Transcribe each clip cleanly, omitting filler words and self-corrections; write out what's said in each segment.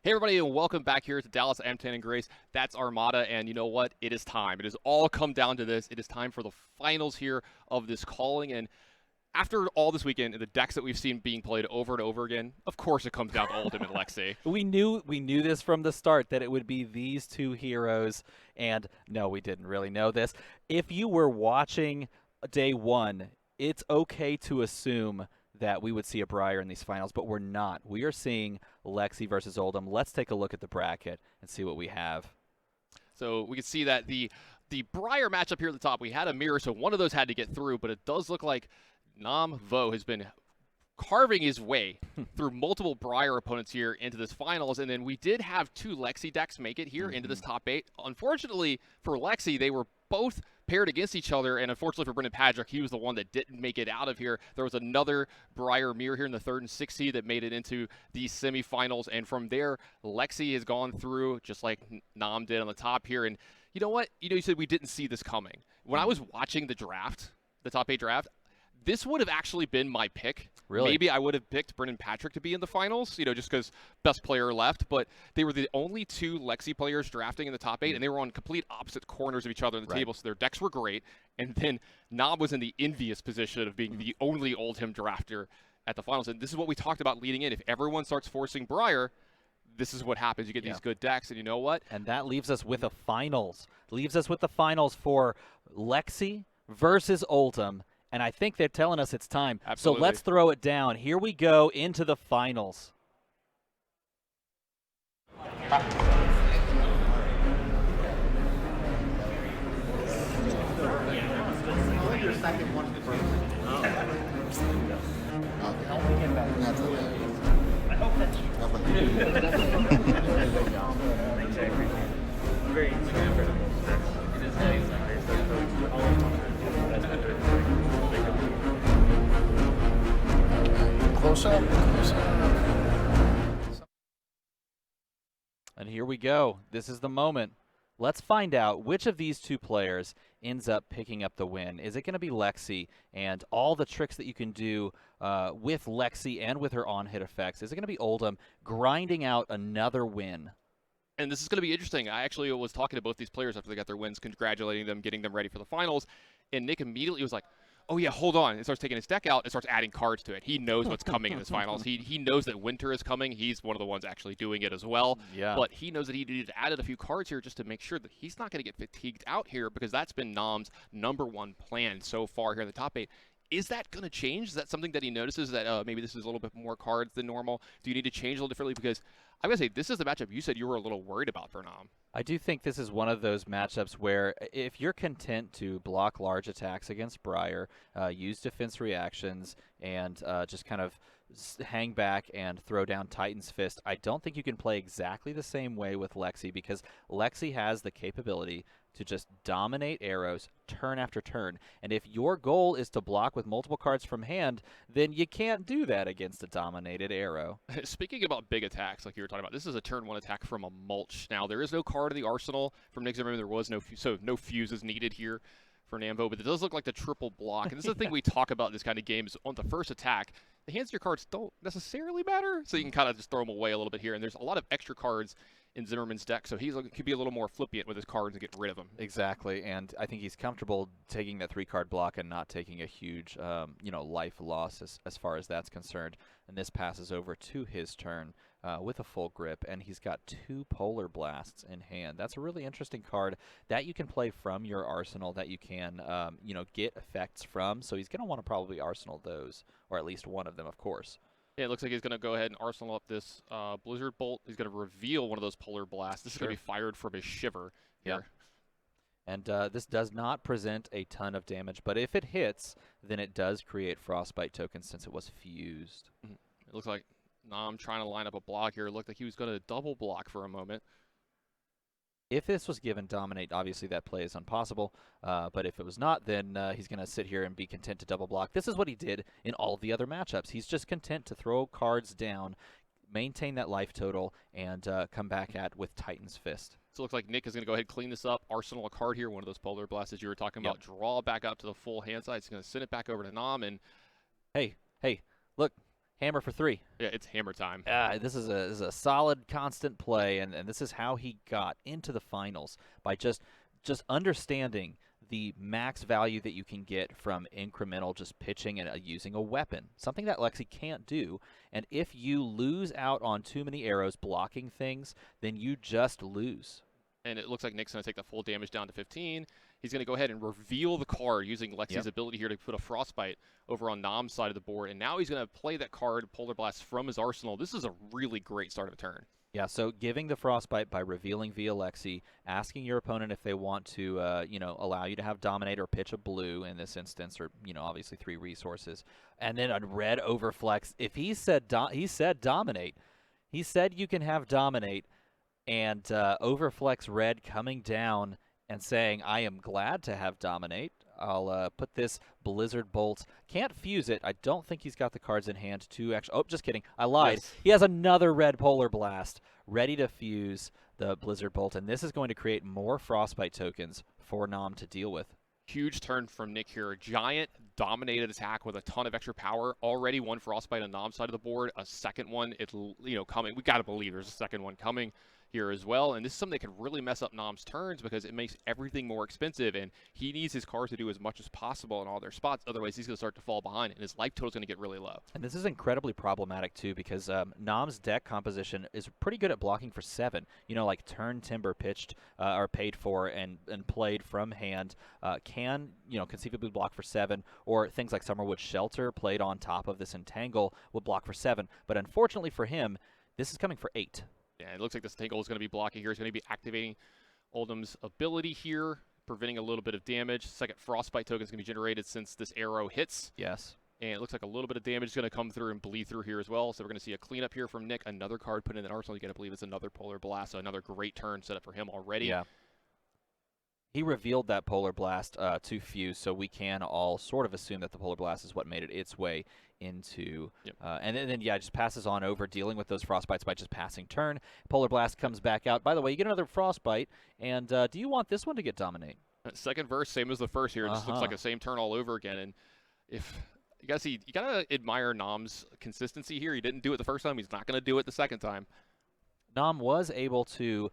Hey everybody, and welcome back here to Dallas M10 and Grace. That's Armada, and you know what? It is time. It has all come down to this. It is time for the finals here of this calling, and after all this weekend and the decks that we've seen being played over and over again, of course it comes down to Oldhim and Lexi. We knew this from the start that it would be these two heroes, and no, we didn't really know this. If you were watching day one, it's okay to assume that we would see a Briar in these finals, but we're not. We are seeing Lexi versus Oldhim. Let's take a look at the bracket and see what we have. So we can see that the Briar matchup here at the top, we had a mirror, so one of those had to get through, but it does look like Nam Vo has been carving his way through multiple Briar opponents here into this finals, and then we did have two Lexi decks make it here into this top 8. Unfortunately for Lexi, they were both paired against each other, and unfortunately for Brendan Patrick, he was the one that didn't make it out of here. There was another Briar mirror here in the 3rd and 6th seed that made it into the semifinals, and from there, Lexi has gone through just like Nam did on the top here. And you know what? You said we didn't see this coming. When I was watching the draft, the top 8 draft, this would have actually been my pick. Really? Maybe I would have picked Brendan Patrick to be in the finals, just because best player left. But they were the only two Lexi players drafting in the top 8, and they were on complete opposite corners of each other on the table, so their decks were great. And then Nob was in the envious position of being the only Oldhim drafter at the finals. And this is what we talked about leading in. If everyone starts forcing Briar, this is what happens. You get these good decks, and you know what? And that leaves us with a finals. Leaves us with the finals for Lexi versus Oldhim. And I think they're telling us it's time. Absolutely. So let's throw it down. Here we go into the finals. Close up. And here we go. This is the moment. Let's find out which of these two players ends up picking up the win. Is it going to be Lexi and all the tricks that you can do with Lexi and with her on-hit effects? Is it going to be Oldhim grinding out another win? And this is going to be interesting. I actually was talking to both these players after they got their wins, congratulating them, getting them ready for the finals. And Nick immediately was like, oh yeah, hold on. And starts taking his deck out and starts adding cards to it. He knows what's coming in this finals. He knows that winter is coming. He's one of the ones actually doing it as well. Yeah. But he knows that he needed to add a few cards here just to make sure that he's not going to get fatigued out here, because that's been Nam's #1 plan so far here in the top 8. Is that going to change? Is that something that he notices that maybe this is a little bit more cards than normal? Do you need to change a little differently? Because I'm going to say this is the matchup you said you were a little worried about for Nam. I do think this is one of those matchups where if you're content to block large attacks against Briar, use defense reactions, and just kind of hang back and throw down Titan's Fist, I don't think you can play exactly the same way with Lexi, because Lexi has the capability to just dominate arrows turn after turn. And if your goal is to block with multiple cards from hand, then you can't do that against a dominated arrow. Speaking about big attacks, like you were talking about, this is a turn 1 attack from a mulch. Now, there is no card in the arsenal from Nick Zimmerman. There was no fuses needed here for Namvo, but it does look like the triple block. And this is the thing we talk about in this kind of game, is on the first attack, the hands of your cards don't necessarily matter, so you can kind of just throw them away a little bit here. And there's a lot of extra cards in Zimmerman's deck, so he could be a little more flippant with his cards and get rid of them. Exactly, and I think he's comfortable taking that 3-card block and not taking a huge, life loss as far as that's concerned. And this passes over to his turn with a full grip, and he's got 2 Polar Blasts in hand. That's a really interesting card that you can play from your arsenal, that you can, get effects from. So he's going to want to probably arsenal those, or at least one of them, of course. Yeah, it looks like he's going to go ahead and arsenal up this Blizzard Bolt. He's going to reveal one of those Polar Blasts. This is going to be fired from his Shiver here. And this does not present a ton of damage, but if it hits, then it does create Frostbite tokens since it was fused. It looks like Nam trying to line up a block here. It looked like he was going to double block for a moment. If this was given Dominate, obviously that play is impossible. But if it was not, then he's going to sit here and be content to double block. This is what he did in all of the other matchups. He's just content to throw cards down, maintain that life total, and come back at with Titan's Fist. So it looks like Nick is going to go ahead and clean this up. Arsenal a card here, one of those Polar Blasts you were talking about. Draw back up to the full hand side. He's going to send it back over to Nam. And hey, look. Hammer for 3. Yeah, it's hammer time. This is a solid, constant play, and this is how he got into the finals, by just understanding the max value that you can get from incremental just pitching and using a weapon, something that Lexi can't do. And if you lose out on too many arrows blocking things, then you just lose. And it looks like Nick's going to take the full damage down to 15. He's going to go ahead and reveal the card using Lexi's ability here to put a Frostbite over on Nam's side of the board. And now he's going to play that card, Polar Blast, from his arsenal. This is a really great start of a turn. Yeah, so giving the Frostbite by revealing via Lexi, asking your opponent if they want to, allow you to have Dominate or pitch a blue in this instance, or, obviously 3 resources. And then a red Overflex. If he said Dominate, he said you can have Dominate, and Overflex red coming down and saying, I am glad to have Dominate. I'll put this Blizzard Bolt. Can't fuse it. I don't think he's got the cards in hand to actually... Oh, just kidding. I lied. Yes. He has another red Polar Blast ready to fuse the Blizzard Bolt, and this is going to create more Frostbite tokens for Nam to deal with. Huge turn from Nick here. A giant dominated attack with a ton of extra power. Already one Frostbite on Nam's side of the board. A second one, coming. We got to believe there's a second one coming here as well. And this is something that can really mess up Nam's turns because it makes everything more expensive, and he needs his cards to do as much as possible in all their spots. Otherwise, he's going to start to fall behind, and his life total is going to get really low. And this is incredibly problematic, too, because Nam's deck composition is pretty good at blocking for 7. Like Turn Timber pitched or paid for and played from hand can, conceivably block for 7, or things like Summerwood Shelter played on top of this Entangle would block for 7. But unfortunately for him, this is coming for 8. Yeah, it looks like this Tangle is going to be blocking here. It's going to be activating Oldhim's ability here, preventing a little bit of damage. Second Frostbite token is going to be generated since this arrow hits. Yes. And it looks like a little bit of damage is going to come through and bleed through here as well. So we're going to see a cleanup here from Nick. Another card put in the arsenal. You got to believe it's another Polar Blast. So another great turn set up for him already. Yeah. He revealed that Polar Blast to fuse, so we can all sort of assume that the Polar Blast is what made it its way into, and then just passes on over, dealing with those Frostbites by just passing turn. Polar Blast comes back out. By the way, you get another Frostbite, and do you want this one to get Dominate? Second verse, same as the first here. It just looks like the same turn all over again. And if you gotta admire Nam's consistency here. He didn't do it the first time. He's not going to do it the second time. Nam was able to,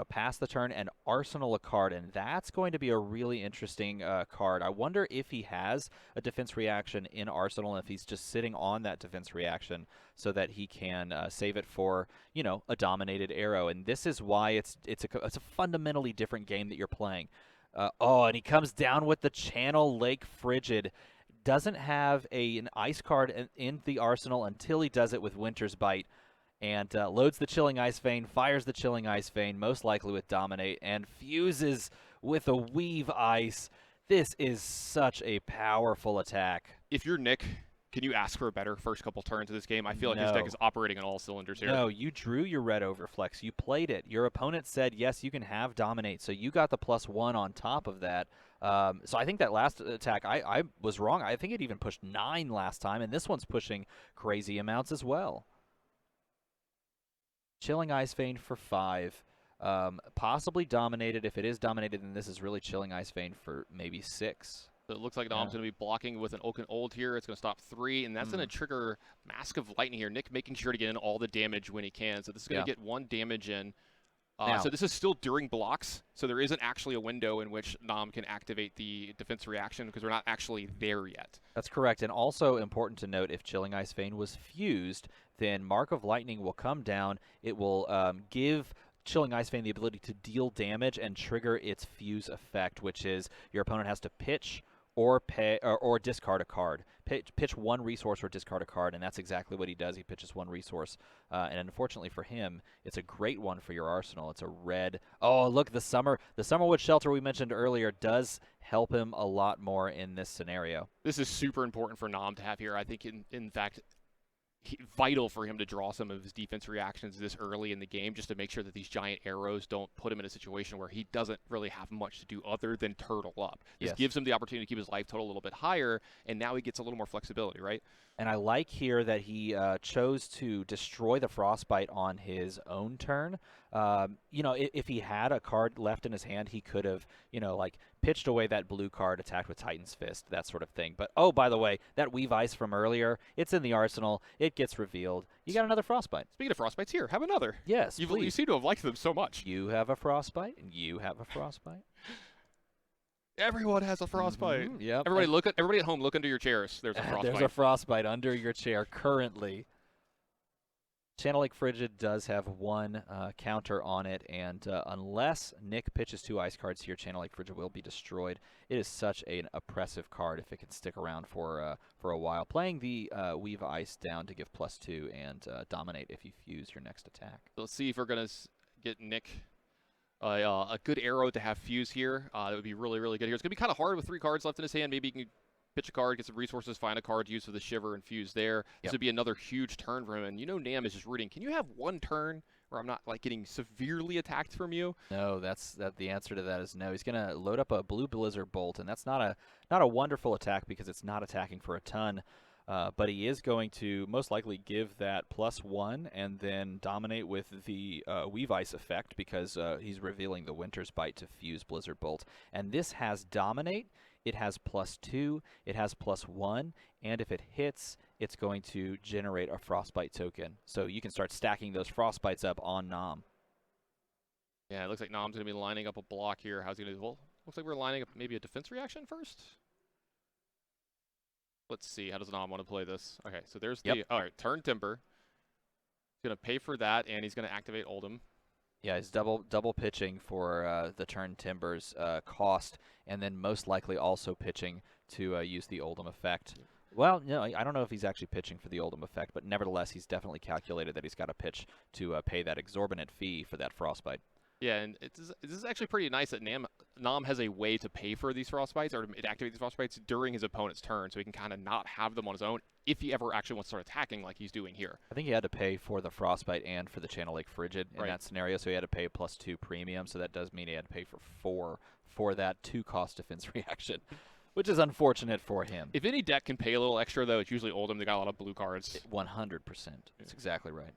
pass the turn and arsenal a card, and that's going to be a really interesting card. I wonder if he has a defense reaction in arsenal, and if he's just sitting on that defense reaction so that he can save it for, a dominated arrow. And this is why it's a fundamentally different game that you're playing. And he comes down with the Channel Lake Frigid. Doesn't have an ice card in the arsenal until he does it with Winter's Bite. And loads the Chilling Ice Vein, fires the Chilling Ice Vein, most likely with Dominate, and fuses with a Weave Ice. This is such a powerful attack. If you're Nick, can you ask for a better first couple turns of this game? I feel like his deck is operating on all cylinders here. No, you drew your red Overflex. You played it. Your opponent said, yes, you can have Dominate, so you got the +1 on top of that. So I think that last attack, I was wrong. I think it even pushed 9 last time, and this one's pushing crazy amounts as well. Chilling Ice Vein for 5. Possibly Dominated. If it is Dominated, then this is really Chilling Ice Vein for maybe 6. So it looks like Nam's going to be blocking with an Oaken Old here. It's going to stop 3, and that's going to trigger Mask of Lightning here. Nick making sure to get in all the damage when he can. So this is going to get 1 damage in. So this is still during blocks, so there isn't actually a window in which Nam can activate the defense reaction because we're not actually there yet. That's correct, and also important to note, if Chilling Ice Vein was fused, then Mark of Lightning will come down. It will give Chilling Ice Vein the ability to deal damage and trigger its fuse effect, which is your opponent has to pitch or pay or discard a card. Pitch 1 resource or discard a card, and that's exactly what he does. He pitches 1 resource, and unfortunately for him, it's a great one for your arsenal. It's a red. Oh, look, the Summerwood Shelter we mentioned earlier does help him a lot more in this scenario. This is super important for Nam to have here. I think, in fact, vital for him to draw some of his defense reactions this early in the game, just to make sure that these giant arrows don't put him in a situation where he doesn't really have much to do other than turtle up. This gives him the opportunity to keep his life total a little bit higher, and now he gets a little more flexibility, right? And I like here that he chose to destroy the Frostbite on his own turn. If he had a card left in his hand, he could have, pitched away that blue card, attacked with Titan's Fist, that sort of thing. But, oh, by the way, that Weave Ice from earlier, it's in the arsenal. It gets revealed. You got another Frostbite. Speaking of Frostbites, here, have another. Yes, You please. seem to have liked them so much. You have a Frostbite, and you have a Frostbite. Everyone has a Frostbite. Yep. Everybody at home, look under your chairs. There's a Frostbite. There's a Frostbite under your chair currently. Channel Lake Frigid does have one counter on it, and unless Nick pitches 2 ice cards here, Channel Lake Frigid will be destroyed. It is such an oppressive card if it can stick around for a while. Playing the Weave Ice down to give +2 and dominate if you fuse your next attack. Let's see if we're going to get Nick a good arrow to have fuse here. That would be really, really good here. It's going to be kind of hard with 3 cards left in his hand. Maybe he can pitch a card, get some resources, find a card to use for the Shiver and fuse there. Yep. This would be another huge turn for him. And Nam is just rooting. Can you have one turn where I'm not like getting severely attacked from you? No, the answer to that is no. He's going to load up a blue Blizzard Bolt, and that's not a wonderful attack because it's not attacking for a ton. But he is going to most likely give that +1 and then dominate with the Weave Ice effect because he's revealing the Winter's Bite to fuse Blizzard Bolt. And this has dominate, it has +2, it has +1, and if it hits, it's going to generate a Frostbite token. So you can start stacking those Frostbites up on Nam. Yeah, it looks like Nam's going to be lining up a block here. How's he going to do? Well, looks like we're lining up maybe a defense reaction first. Let's see. How does Nam want to play this? Okay, so there's the all right, turn Timber. He's going to pay for that, and he's going to activate Oldhim. Yeah, he's double pitching for the turn Timber's cost, and then most likely also pitching to use the Oldhim effect. Well, no, I don't know if he's actually pitching for the Oldhim effect, but nevertheless, he's definitely calculated that he's got to pitch to pay that exorbitant fee for that Frostbite. Yeah, and this is actually pretty nice that Nam has a way to pay for these Frostbites or to activate these Frostbites during his opponent's turn, so he can kind of not have them on his own if he ever actually wants to start attacking like he's doing here. I think he had to pay for the Frostbite and for the Channel Lake Frigid in that scenario, so he had to pay +2 premium, so that does mean he had to pay for 4 for that 2-cost defense reaction, which is unfortunate for him. If any deck can pay a little extra, though, it's usually Oldhim. They got a lot of blue cards. 100%. That's exactly right.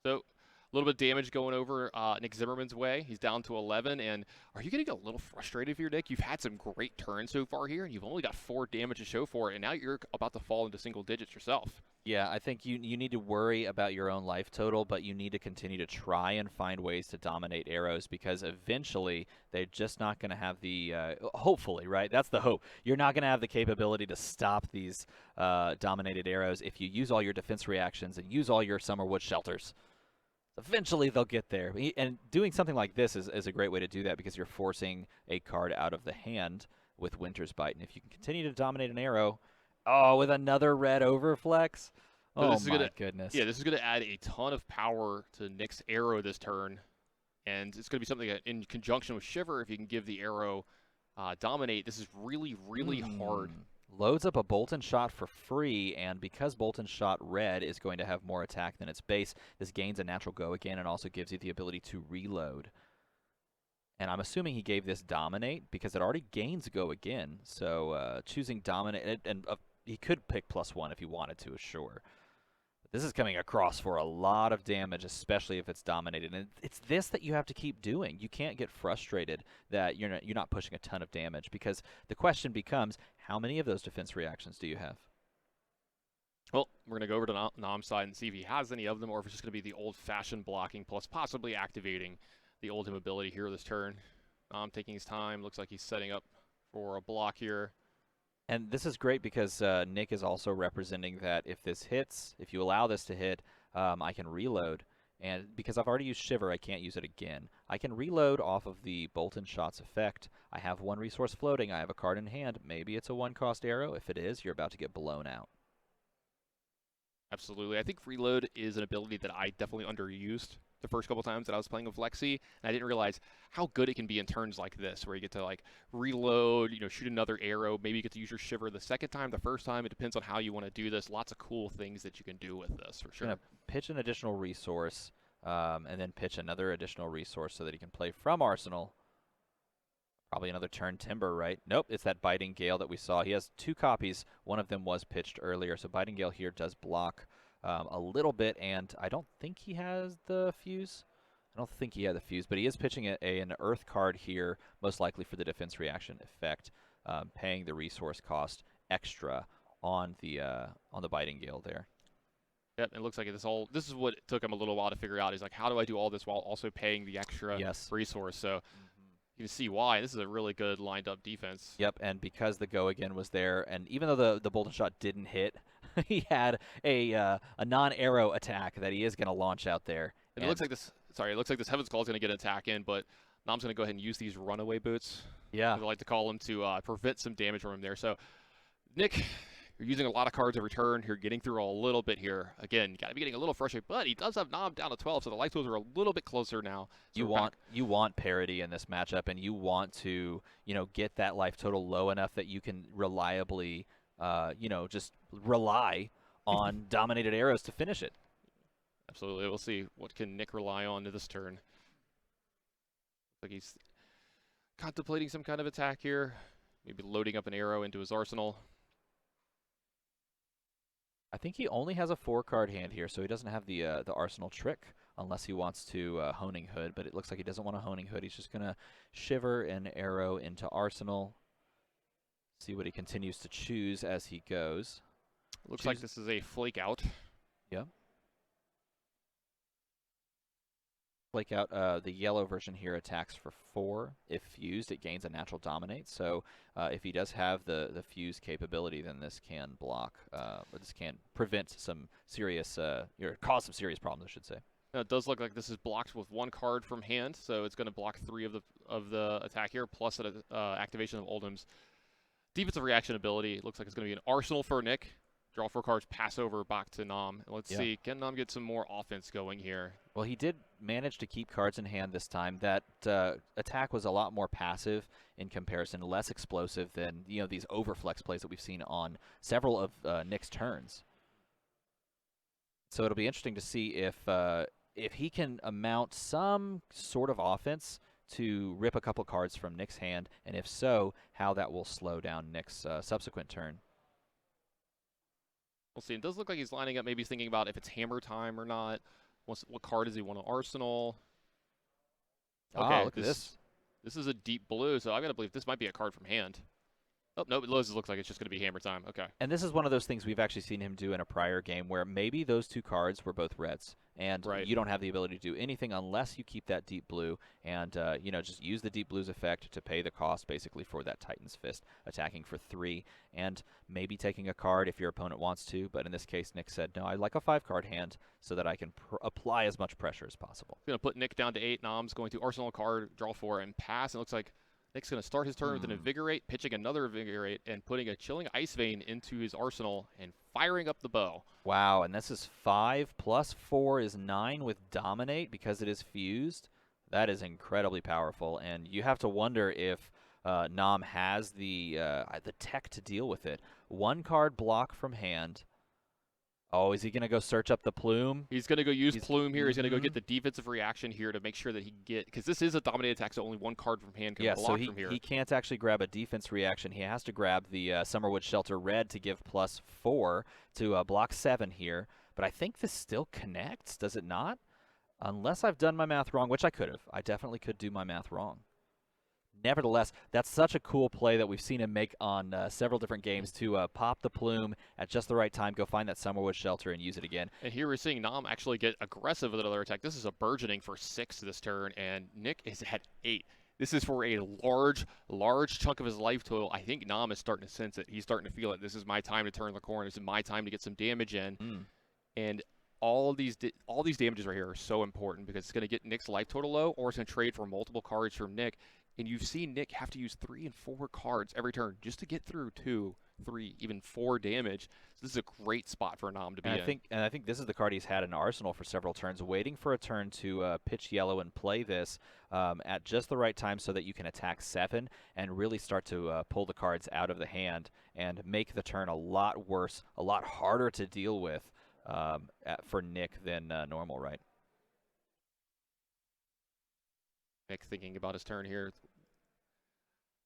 So a little bit of damage going over Nick Zimmerman's way. He's down to 11. And are you getting a little frustrated here, Nick? You've had some great turns so far here, and you've only got 4 damage to show for it, and now you're about to fall into single digits yourself. Yeah, I think you need to worry about your own life total, but you need to continue to try and find ways to dominate arrows because eventually they're just not going to have the hopefully, right? That's the hope. You're not going to have the capability to stop these dominated arrows if you use all your defense reactions and use all your Summerwood shelters. Eventually they'll get there. And doing something like this is a great way to do that because you're forcing a card out of the hand with Winter's Bite. And if you can continue to dominate an arrow, with another red overflex? Oh, my goodness. Yeah, this is going to add a ton of power to Nick's arrow this turn. And it's going to be something that in conjunction with Shiver, if you can give the arrow dominate, this is really, really hard. Loads up a Bolt and Shot for free, and because Bolt and Shot red is going to have more attack than its base, this gains a natural go again and also gives you the ability to reload. And I'm assuming he gave this Dominate because it already gains go again. So choosing Dominate, and he could pick +1 if he wanted to, sure. But this is coming across for a lot of damage, especially if it's dominated. And it's this that you have to keep doing. You can't get frustrated that you're not pushing a ton of damage because the question becomes, how many of those defense reactions do you have? Well, we're going to go over to Nam's side and see if he has any of them or if it's just going to be the old-fashioned blocking plus possibly activating the Oldhim ability here this turn. Nam taking his time. Looks like he's setting up for a block here. And this is great because Nick is also representing that if this hits, if you allow this to hit, I can reload. And because I've already used Shiver, I can't use it again. I can reload off of the Bolt and Shots effect. I have 1 resource floating. I have a card in hand. Maybe it's a 1-cost arrow. If it is, you're about to get blown out. Absolutely. I think Reload is an ability that I definitely underused the first couple times that I was playing with Lexi, and I didn't realize how good it can be in turns like this, where you get to like reload, shoot another arrow, maybe you get to use your Shiver the second time, the first time. It depends on how you want to do this. Lots of cool things that you can do with this, for sure. Gonna pitch an additional resource, and then pitch another additional resource so that he can play from Arsenal. Probably another turn Timber, right? Nope, it's that Biting Gale that we saw. He has 2 copies. One of them was pitched earlier, so Biting Gale here does block a little bit, and I don't think he has the fuse. I don't think he had the fuse, but he is pitching an Earth card here, most likely for the defense reaction effect, paying the resource cost extra on the Biting Gale there. Yep, it looks like this is what took him a little while to figure out. He's like, how do I do all this while also paying the extra resource? So you can see why. This is a really good lined up defense. Yep, and because the go again was there, and even though the Bolton shot didn't hit, he had a non-arrow attack that he is going to launch out there. And it looks like this. Sorry, it looks like this Heaven's Call is going to get an attack in, but Nom's going to go ahead and use these runaway boots. Yeah, as I like to call them, to prevent some damage from him there. So, Nick, you're using a lot of cards every turn. You're getting through a little bit here. Again, you got to be getting a little frustrated, but he does have Nom down to 12, so the life totals are a little bit closer now. So you want parity in this matchup, and you want to get that life total low enough that you can reliably just rely on dominated arrows to finish it. Absolutely. We'll see what can Nick rely on to this turn. Looks like he's contemplating some kind of attack here. Maybe loading up an arrow into his arsenal. I think he only has a 4-card hand here, so he doesn't have the arsenal trick unless he wants to Honing Hood, but it looks like he doesn't want to Honing Hood. He's just going to shiver an arrow into arsenal. See what he continues to choose as he goes. Looks like this is a flake out. Yep. Flake out, the yellow version here attacks for 4. If fused, it gains a natural dominate. So if he does have the fuse capability, then this can block, or this can prevent some serious, or cause some serious problems, I should say. Now, it does look like this is blocked with 1 card from hand, so it's going to block 3 of the attack here, plus an activation of Oldhim's defensive reaction ability. It looks like it's going to be an arsenal for Nick. Draw 4 cards, pass over back to Nom. Let's see, can Nom get some more offense going here? Well, he did manage to keep cards in hand this time. That attack was a lot more passive in comparison, less explosive than these overflex plays that we've seen on several of Nick's turns. So it'll be interesting to see if he can amount some sort of offense to rip a couple cards from Nick's hand, and if so, how that will slow down Nick's subsequent turn. We'll see. It does look like he's lining up, maybe he's thinking about if it's hammer time or not. What card does he want to arsenal? Okay, look at this. This is a deep blue, so I've got to believe this might be a card from hand. Oh, no, it looks like it's just going to be hammer time. Okay. And this is one of those things we've actually seen him do in a prior game where maybe those 2 cards were both reds. And you don't have the ability to do anything unless you keep that deep blue and, just use the deep blue's effect to pay the cost basically for that Titan's Fist, attacking for 3 and maybe taking a card if your opponent wants to. But in this case, Nick said, no, I'd like a 5-card hand so that I can apply as much pressure as possible. Going to put Nick down to 8. Nom's going to arsenal a card, draw 4, and pass. It looks like Nick's going to start his turn with an Invigorate, pitching another Invigorate, and putting a Chilling Ice Vein into his arsenal and firing up the bow. Wow, and this is 5 plus 4 is 9 with Dominate because it is fused. That is incredibly powerful, and you have to wonder if Nom has the tech to deal with it. 1 card block from hand. Oh, is he going to go search up the Plume? He's going to go use Plume here. He's going to go get the defensive reaction here to make sure that he because this is a dominated attack, so only 1 card from hand can block from here. He can't actually grab a defense reaction. He has to grab the Summerwood Shelter Red to give +4 to block 7 here. But I think this still connects, does it not? Unless I've done my math wrong, which I could have. I definitely could do my math wrong. Nevertheless, that's such a cool play that we've seen him make on several different games to pop the Plume at just the right time, go find that Summerwood Shelter and use it again. And here we're seeing Nom actually get aggressive with another attack. This is a burgeoning for 6 this turn, and Nick is at 8. This is for a large chunk of his life total. I think Nom is starting to sense it. He's starting to feel it. This is my time to turn the corner. This is my time to get some damage in. And all these damages right here are so important because it's going to get Nick's life total low, or it's going to trade for multiple cards from Nick. And you've seen Nick have to use 3 and 4 cards every turn just to get through 2, 3, even 4 damage. So this is a great spot for Nom to be in. I think this is the card he's had in Arsenal for several turns, waiting for a turn to pitch yellow and play this at just the right time so that you can attack 7 and really start to pull the cards out of the hand and make the turn a lot worse, a lot harder to deal with for Nick than normal, right? Nick thinking about his turn here.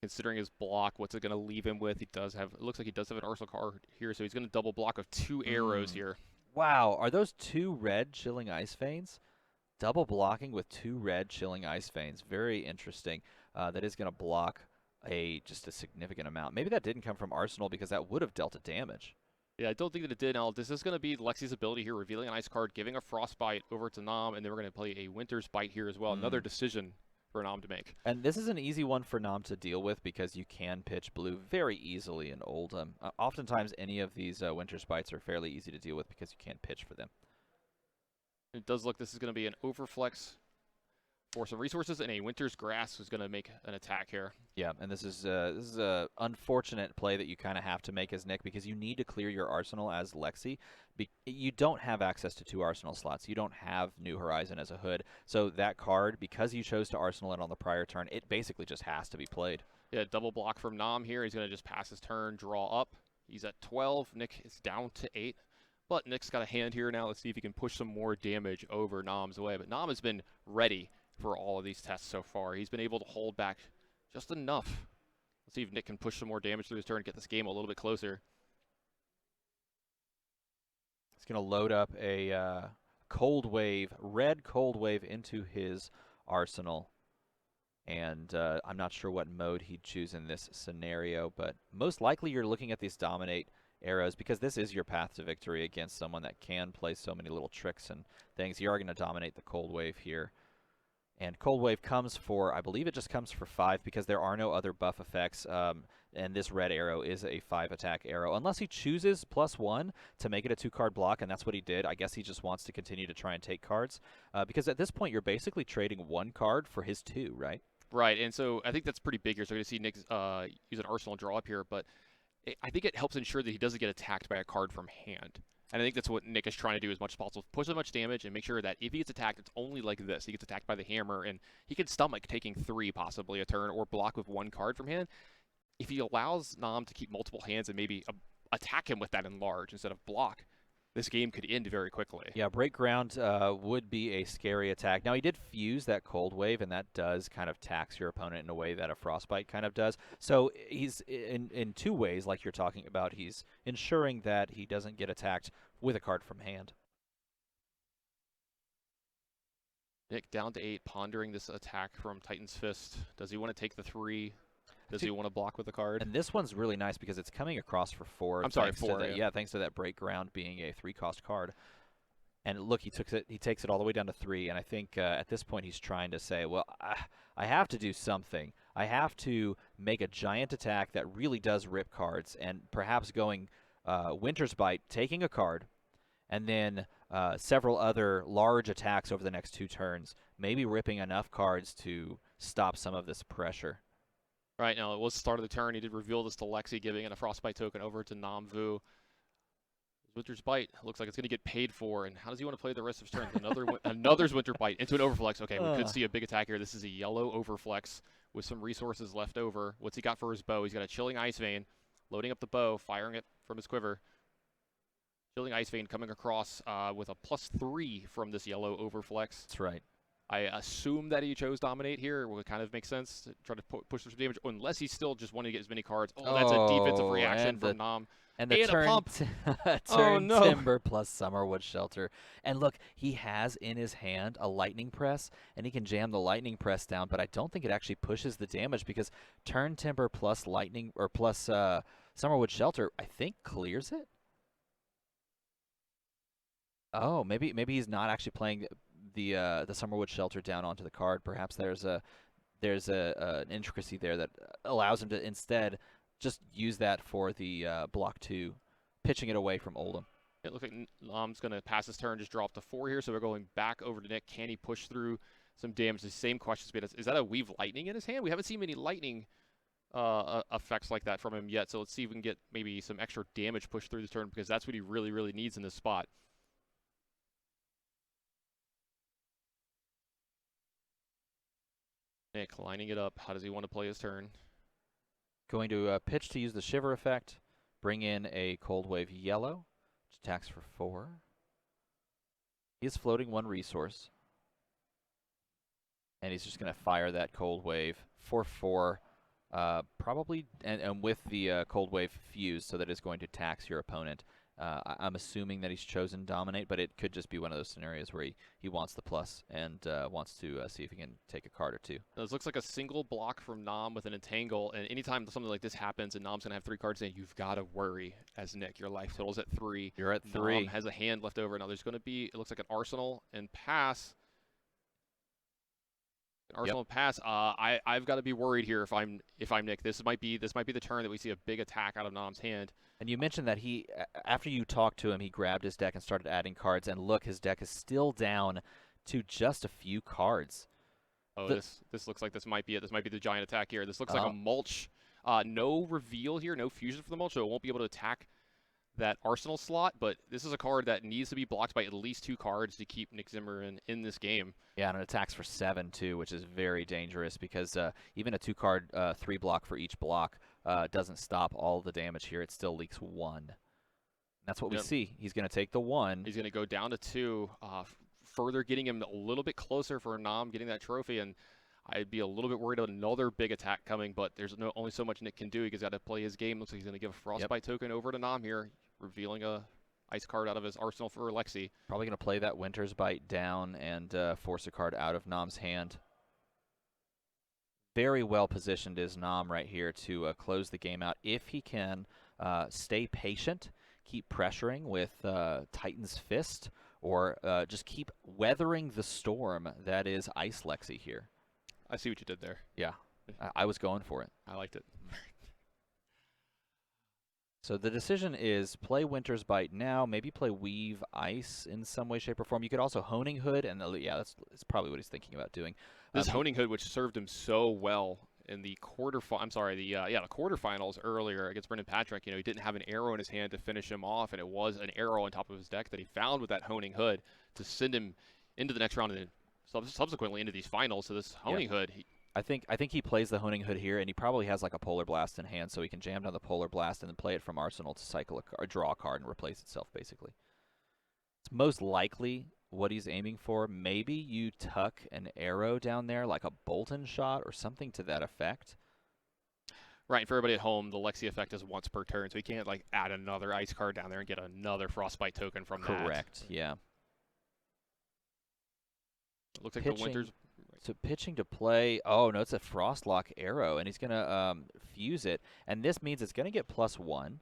Considering his block, what's it going to leave him with? It looks like he does have an arsenal card here, so he's going to double block of 2 arrows here. Wow, are those 2 red Chilling Ice Veins? Double blocking with 2 red Chilling Ice Veins. Very interesting. That is going to block just a significant amount. Maybe that didn't come from Arsenal because that would have dealt a damage. Yeah, I don't think that it did. Now, this is going to be Lexi's ability here, revealing an ice card, giving a Frostbite over to Nam, and then we're going to play a Winter's Bite here as well. Another decision for Nam to make. And this is an easy one for Nam to deal with because you can pitch blue very easily in Oldhim. Oftentimes, any of these Winter's Bites are fairly easy to deal with because you can pitch for them. It does look this is going to be an overflex for some resources, and a Winter's Grass is going to make an attack here. Yeah, and this is a unfortunate play that you kind of have to make as Nick because you need to clear your arsenal as Lexi. You don't have access to 2 arsenal slots. You don't have New Horizon as a hood. So that card, because you chose to arsenal it on the prior turn, it basically just has to be played. Yeah, double block from Nam here. He's going to just pass his turn, draw up. He's at 12. Nick is down to 8. But Nick's got a hand here now. Let's see if he can push some more damage over Nam's way. But Nam has been ready for all of these tests so far. He's been able to hold back just enough. Let's see if Nick can push some more damage through his turn and get this game a little bit closer. He's going to load up a Cold Wave, red Cold Wave into his arsenal. And I'm not sure what mode he'd choose in this scenario, but most likely you're looking at these Dominate arrows because this is your path to victory against someone that can play so many little tricks and things. You are going to dominate the Cold Wave here. And Cold Wave comes for, I believe it just comes for 5 because there are no other buff effects. And this red arrow is a 5 attack arrow. Unless he chooses +1 to make it a 2-card block, and that's what he did. I guess he just wants to continue to try and take cards. Because at this point, you're basically trading 1 card for his 2, right? Right, and so I think that's pretty big here. So we're going to see Nick use an Arsenal draw up here, but I think it helps ensure that he doesn't get attacked by a card from hand. And I think that's what Nick is trying to do as much as possible. Push as much damage and make sure that if he gets attacked, it's only like this. He gets attacked by the hammer, and he can stomach taking 3 possibly a turn or block with 1 card from hand. If he allows Nam to keep multiple hands and maybe attack him with that enlarge instead of block, this game could end very quickly. Yeah, Break Ground would be a scary attack. Now, he did fuse that Cold Wave, and that does kind of tax your opponent in a way that a Frostbite kind of does. So he's, in 2 ways, like you're talking about, he's ensuring that he doesn't get attacked with a card from hand. Nick down to 8, pondering this attack from Titan's Fist. Does he want to take the 3? Does he want to block with a card? And this one's really nice because it's coming across for 4. I'm sorry, 4. Yeah, thanks to that Break Ground being a 3-cost card. And look, he takes it all the way down to 3. And I think at this point he's trying to say, well, I have to do something. I have to make a giant attack that really does rip cards, and perhaps going Winter's Bite, taking a card, and then several other large attacks over the next 2 turns, maybe ripping enough cards to stop some of this pressure. Right, now it was the start of the turn. He did reveal this to Lexi, giving it a Frostbite token over to Namvu. Winter's Bite looks like it's going to get paid for, and how does he want to play the rest of his turn? Another's Winter Bite into an Overflex. Okay, we could see a big attack here. This is a yellow Overflex with some resources left over. What's he got for his bow? He's got a Chilling Ice Vein, loading up the bow, firing it from his quiver. Chilling Ice Vein coming across with a +3 from this yellow Overflex. That's right. I assume that he chose Dominate here. It would kind of make sense to try to push for some damage, unless he's still just wanting to get as many cards. Oh, that's a defensive reaction from Nam. And the turn, pump. turn Timber plus Summerwood Shelter. And look, he has in his hand a Lightning Press, and he can jam the Lightning Press down, but I don't think it actually pushes the damage because turn Timber plus Lightning or plus Summerwood Shelter, I think, clears it. Oh, maybe he's not actually playing the Summerwood Shelter down onto the card. Perhaps there's an intricacy there that allows him to instead just use that for the block 2, pitching it away from Oldhim. It looks like Nam's going to pass his turn, just drop to 4 here, so we're going back over to Nick. Can he push through some damage? The same questions. Is that a Weave Lightning in his hand? We haven't seen many lightning effects like that from him yet, so let's see if we can get maybe some extra damage pushed through this turn, because that's what he really, really needs in this spot. Nick lining it up. How does he want to play his turn? Going to pitch to use the Shiver effect, bring in a Cold Wave Yellow, which attacks for 4. He is floating 1 resource. And he's just going to fire that Cold Wave for 4, probably, and with the Cold Wave fuse, so that it's going to tax your opponent I'm assuming that he's chosen Dominate, but it could just be one of those scenarios where he wants the plus and wants to see if he can take a card or two. This looks like a single block from Nam with an Entangle, and anytime something like this happens and Nam's going to have 3 cards in, you've got to worry as Nick. Your life total's at 3. You're at 3. Nam has a hand left over. Now there's going to be, it looks like an Arsenal and pass. Arsenal and pass. I've got to be worried here if I'm Nick. This might be the turn that we see a big attack out of Nam's hand. And you mentioned that after you talked to him, he grabbed his deck and started adding cards. And look, his deck is still down to just a few cards. Oh, this looks like this might be it. This might be the giant attack here. This looks like a mulch. No reveal here, no fusion for the mulch, so it won't be able to attack that Arsenal slot. But this is a card that needs to be blocked by at least 2 cards to keep Nick Zimmerman in this game. Yeah, and it attacks for 7 too, which is very dangerous because even a 2-card 3 block for each block doesn't stop all the damage here. It still leaks 1. That's what we see. He's going to take the 1. He's going to go down to 2, further getting him a little bit closer for Nam getting that trophy. And I'd be a little bit worried about another big attack coming, but there's only so much Nick can do. He's got to play his game. Looks like he's going to give a Frostbite token over to Nam here, revealing a ice card out of his arsenal for Lexi. Probably going to play that Winter's Bite down and force a card out of Nam's hand. Very well positioned is Nam right here to close the game out. If he can stay patient, keep pressuring with Titan's Fist, or just keep weathering the storm that is Ice Lexi here. I see what you did there. Yeah, I was going for it. I liked it. So the decision is play Winter's Bite now, maybe play Weave Ice in some way, shape, or form. You could also Honing Hood, and yeah, that's probably what he's thinking about doing. This Honing Hood, which served him so well in the quarterfinals earlier against Brendan Patrick. You know, he didn't have an arrow in his hand to finish him off, and it was an arrow on top of his deck that he found with that Honing Hood to send him into the next round and then subsequently into these finals. So this Honing Hood, I think he plays the Honing Hood here, and he probably has like a Polar Blast in hand, so he can jam down the Polar Blast and then play it from Arsenal to cycle or draw a card and replace itself, basically. It's most likely what he's aiming for. Maybe you tuck an arrow down there, like a Bolton shot or something to that effect. Right, and for everybody at home, the Lexi effect is once per turn, so he can't like add another ice card down there and get another Frostbite token from that. Correct, yeah. It looks like the Winter's... So pitching to play, oh no, it's a Frostlock arrow, and he's going to fuse it, and this means it's going to get +1.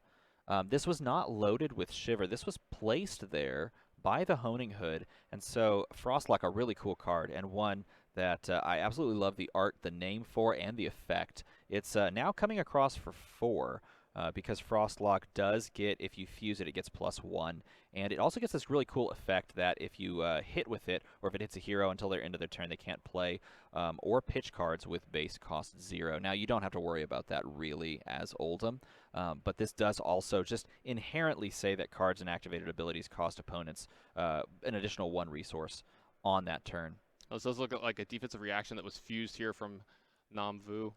This was not loaded with Shiver. This was placed there by the Honing Hood, and so Frostlock, a really cool card, and one that I absolutely love the art, the name for, and the effect. It's now coming across for 4. Because Frostlock does get, if you fuse it, it gets +1. And it also gets this really cool effect that if you hit with it, or if it hits a hero until their end of their turn, they can't play or pitch cards with base cost 0. Now, you don't have to worry about that really as Oldhim, but this does also just inherently say that cards and activated abilities cost opponents an additional 1 resource on that turn. This does look like a defensive reaction that was fused here from Nam Vu.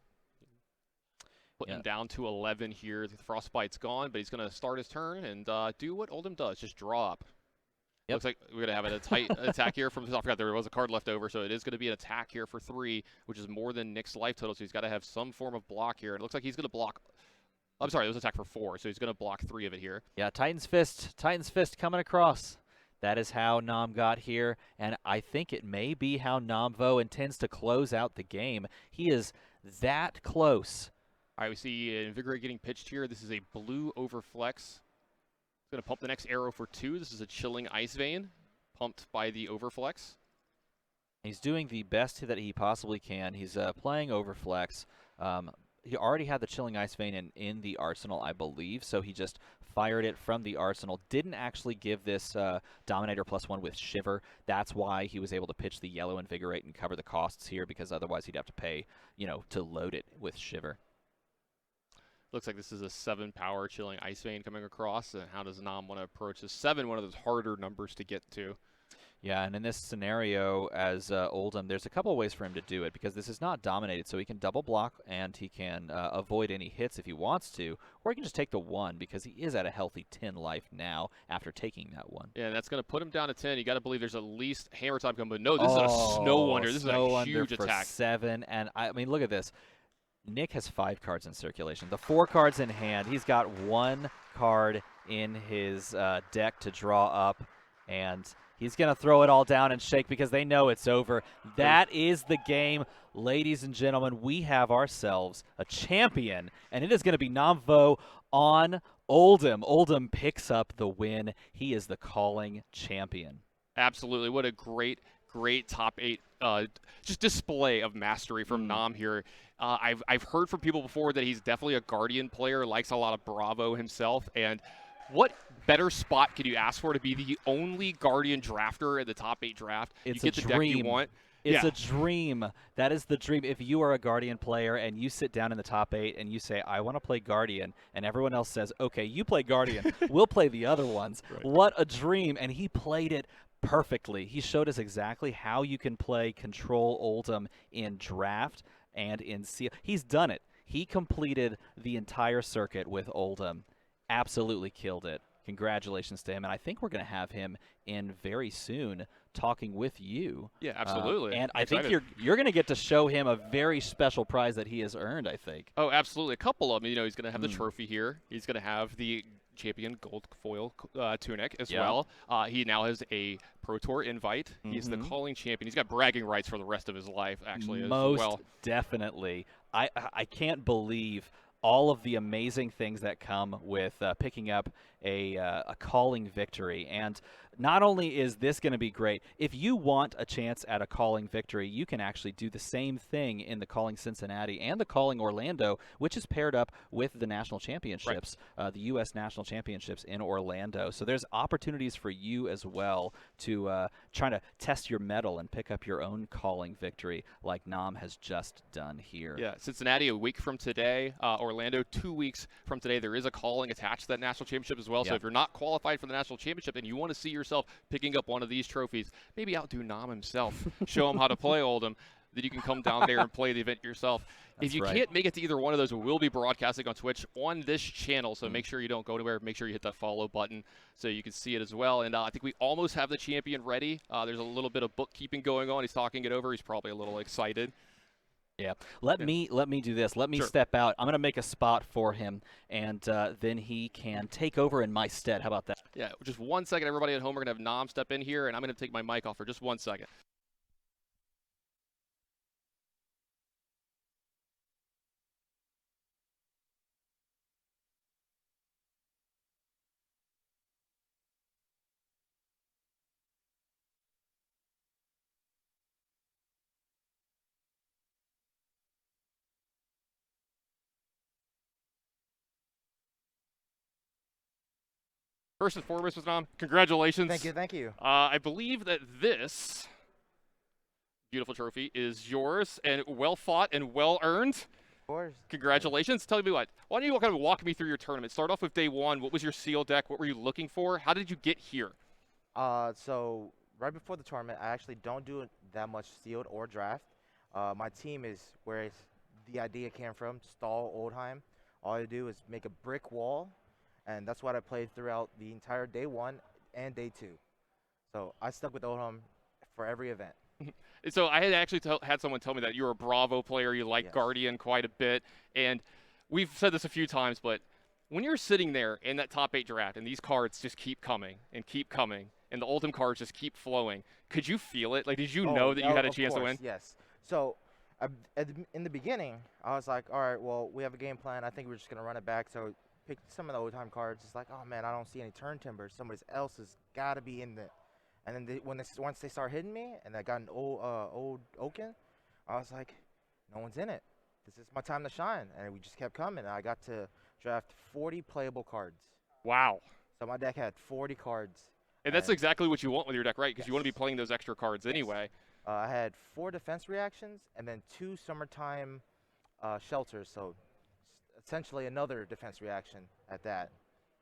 Putting down to 11 here. The Frostbite's gone, but he's going to start his turn and do what Oldhim does, just draw up. Looks like we're going to have a tight attack here from I forgot there was a card left over, so it is going to be an attack here for 3, which is more than Nick's life total, so he's got to have some form of block here. It looks like he's going to block... I'm sorry, it was an attack for 4, so he's going to block 3 of it here. Yeah, Titan's Fist coming across. That is how Nam got here, and I think it may be how Namvo intends to close out the game. He is that close. All right, we see Invigorate getting pitched here. This is a blue Overflex. He's going to pump the next arrow for 2. This is a Chilling Ice Vein, pumped by the Overflex. He's doing the best that he possibly can. He's playing Overflex. He already had the Chilling Ice Vein in the arsenal, I believe, so he just fired it from the arsenal. Didn't actually give this Dominator +1 with Shiver. That's why he was able to pitch the yellow Invigorate and cover the costs here, because otherwise he'd have to pay, to load it with Shiver. Looks like this is a 7-power Chilling Ice Vein coming across. And how does Nam want to approach this? 7, one of those harder numbers to get to. Yeah, and in this scenario, as Oldhim, there's a couple of ways for him to do it, because this is not dominated, so he can double block, and he can avoid any hits if he wants to, or he can just take the 1, because he is at a healthy 10 life now after taking that 1. Yeah, and that's going to put him down to 10. You got to believe there's at least Hammer Time coming, but no, this is a Snow Wonder. This is a huge attack. For 7, and I mean, look at this. Nick has 5 cards in circulation. The 4 cards in hand. He's got 1 card in his deck to draw up, and he's going to throw it all down and shake because they know it's over. That is the game. Ladies and gentlemen, we have ourselves a champion, and it is going to be Namvo on Oldhim. Oldhim picks up the win. He is the calling champion. Absolutely. What a great top 8 just display of mastery from Nam here. I've heard from people before that he's definitely a Guardian player, likes a lot of Bravo himself, and what better spot could you ask for to be the only Guardian drafter in the top 8 draft? It's you get a the dream. deck you want. It's a dream. That is the dream. If you are a Guardian player and you sit down in the top 8 and you say, I want to play Guardian, and everyone else says, okay, you play Guardian, we'll play the other ones. Right. What a dream. And he played it perfectly. He showed us exactly how you can play Control Oldhim in draft and in seal. He's done it. He completed the entire circuit with Oldhim. Absolutely killed it. Congratulations to him, and I think we're going to have him in very soon talking with you. Yeah, absolutely. And I think you're going to get to show him a very special prize that he has earned, I think. Oh, absolutely. A couple of them. You know, he's going to have the trophy here. He's going to have the champion gold foil tunic as well. He now has a Pro Tour invite. He's the calling champion. He's got bragging rights for the rest of his life, actually, as well. Most definitely. I can't believe all of the amazing things that come with picking up a calling victory. And not only is this going to be great, if you want a chance at a calling victory, you can actually do the same thing in the calling Cincinnati and the calling Orlando, which is paired up with the national championships, the U.S. national championships in Orlando. So there's opportunities for you as well to try to test your mettle and pick up your own calling victory like Nam has just done here. Yeah, Cincinnati a week from today, Orlando 2 weeks from today. There is a calling attached to that national championship as well. So if you're not qualified for the national championship and you want to see yourself picking up one of these trophies, maybe outdo Nam himself, show him how to play Oldhim, then you can come down there and play the event yourself. If you can't make it to either one of those, we will be broadcasting on Twitch on this channel, so make sure you don't go anywhere. Make sure you hit that follow button so you can see it as well. And I think we almost have the champion ready. There's a little bit of bookkeeping going on. He's talking it over. He's probably a little excited. Yeah, let me do this. Let me step out. I'm going to make a spot for him, and then he can take over in my stead. How about that? Yeah, just 1 second, everybody at home. We're going to have Nam step in here, and I'm going to take my mic off for just 1 second. First and foremost, Nam, congratulations. Thank you, thank you. I believe that this beautiful trophy is yours and well fought and well earned. Of course. Congratulations. Tell me what. Why don't you kind of walk me through your tournament? Start off with day 1. What was your seal deck? What were you looking for? How did you get here? So right before the tournament, I actually don't do that much sealed or draft. My team is where the idea came from, stall Oldhim. All I do is make a brick wall, and that's what I played throughout the entire day 1 and day 2. So I stuck with Oldhim for every event. So I had actually had someone tell me that you're a Bravo player, you like Guardian quite a bit, and we've said this a few times, but when you're sitting there in that top 8 draft and these cards just keep coming, and the Oldhim cards just keep flowing, could you feel it? Like, did you know that you had a chance to win? Yes. So in the beginning, I was like, all right, well, we have a game plan. I think we're just going to run it back. So picked some of the Oldhim cards. It's like, oh, man, I don't see any turn timbers. Somebody else has got to be in there. And then once they start hitting me, and I got an old Oaken, I was like, no one's in it. This is my time to shine. And we just kept coming. And I got to draft 40 playable cards. Wow. So my deck had 40 cards. And that's exactly what you want with your deck, right? Because you want to be playing those extra cards anyway. I had 4 defense reactions and then 2 summertime shelters. So essentially another defense reaction at that.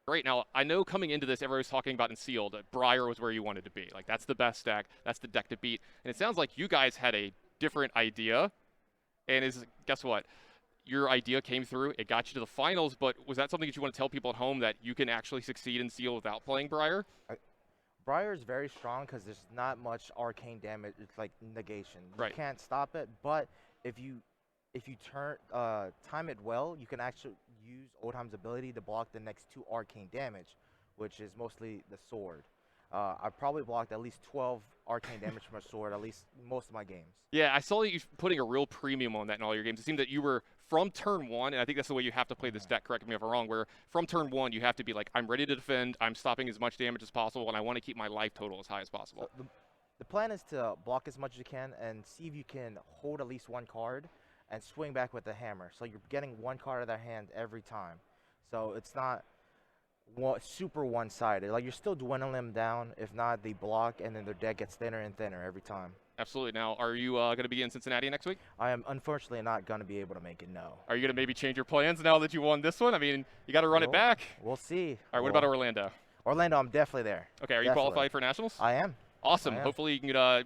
Great. Now, I know coming into this, everybody was talking about in Sealed that Briar was where you wanted to be. Like, that's the best deck. That's the deck to beat. And it sounds like you guys had a different idea. And guess what? Your idea came through. It got you to the finals. But was that something that you want to tell people at home, that you can actually succeed in Sealed without playing Briar? Briar is very strong because there's not much arcane damage. It's like negation. Right. You can't stop it. But if you if you time it well, you can actually use Oldhim's ability to block the next 2 arcane damage, which is mostly the sword. I've probably blocked at least 12 arcane damage from a sword, at least most of my games. Yeah, I saw you putting a real premium on that in all your games. It seemed that you were from turn 1, and I think that's the way you have to play this deck, correct me if I'm wrong, where from turn 1 you have to be like, I'm ready to defend, I'm stopping as much damage as possible, and I want to keep my life total as high as possible. So the plan is to block as much as you can and see if you can hold at least 1 card and swing back with the hammer. So you're getting 1 card out of their hand every time. So it's not super one-sided. Like, you're still dwindling them down. If not, they block, and then their deck gets thinner and thinner every time. Absolutely. Now, are you going to be in Cincinnati next week? I am unfortunately not going to be able to make it, no. Are you going to maybe change your plans now that you won this one? I mean, you got to run it back. We'll see. All right, what about Orlando? Orlando, I'm definitely there. Okay, are you qualified for Nationals? I am. Awesome. Hopefully you can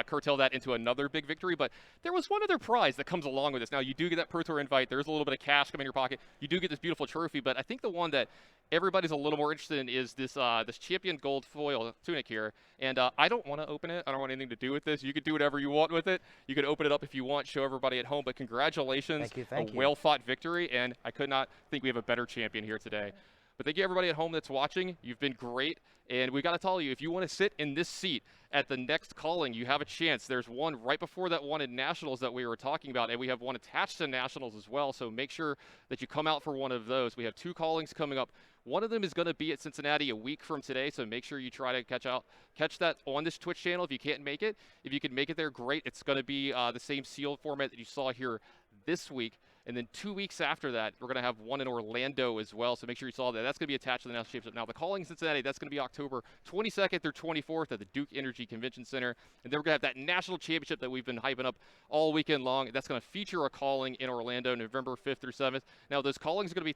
curtail that into another big victory. But there was one other prize that comes along with this. Now, you do get that Pro Tour invite. There's a little bit of cash coming in your pocket. You do get this beautiful trophy. But I think the one that everybody's a little more interested in is this this champion gold foil tunic here. And I don't want to open it. I don't want anything to do with this. You can do whatever you want with it. You can open it up if you want, show everybody at home. But congratulations. Thank you. Well-fought victory. And I could not think we have a better champion here today. But thank you, everybody at home that's watching. You've been great. And we got to tell you, if you want to sit in this seat at the next calling, you have a chance. There's one right before that one in Nationals that we were talking about, and we have one attached to Nationals as well. So make sure that you come out for one of those. We have 2 callings coming up. One of them is going to be at Cincinnati a week from today, so make sure you try to catch that on this Twitch channel if you can't make it. If you can make it there, great. It's going to be the same sealed format that you saw here this week. And then 2 weeks after that, we're going to have one in Orlando as well. So make sure you saw that. That's going to be attached to the National Championship. Now, the calling in Cincinnati, that's going to be October 22nd through 24th at the Duke Energy Convention Center. And then we're going to have that National Championship that we've been hyping up all weekend long. That's going to feature a calling in Orlando November 5th through 7th. Now, those callings are going to be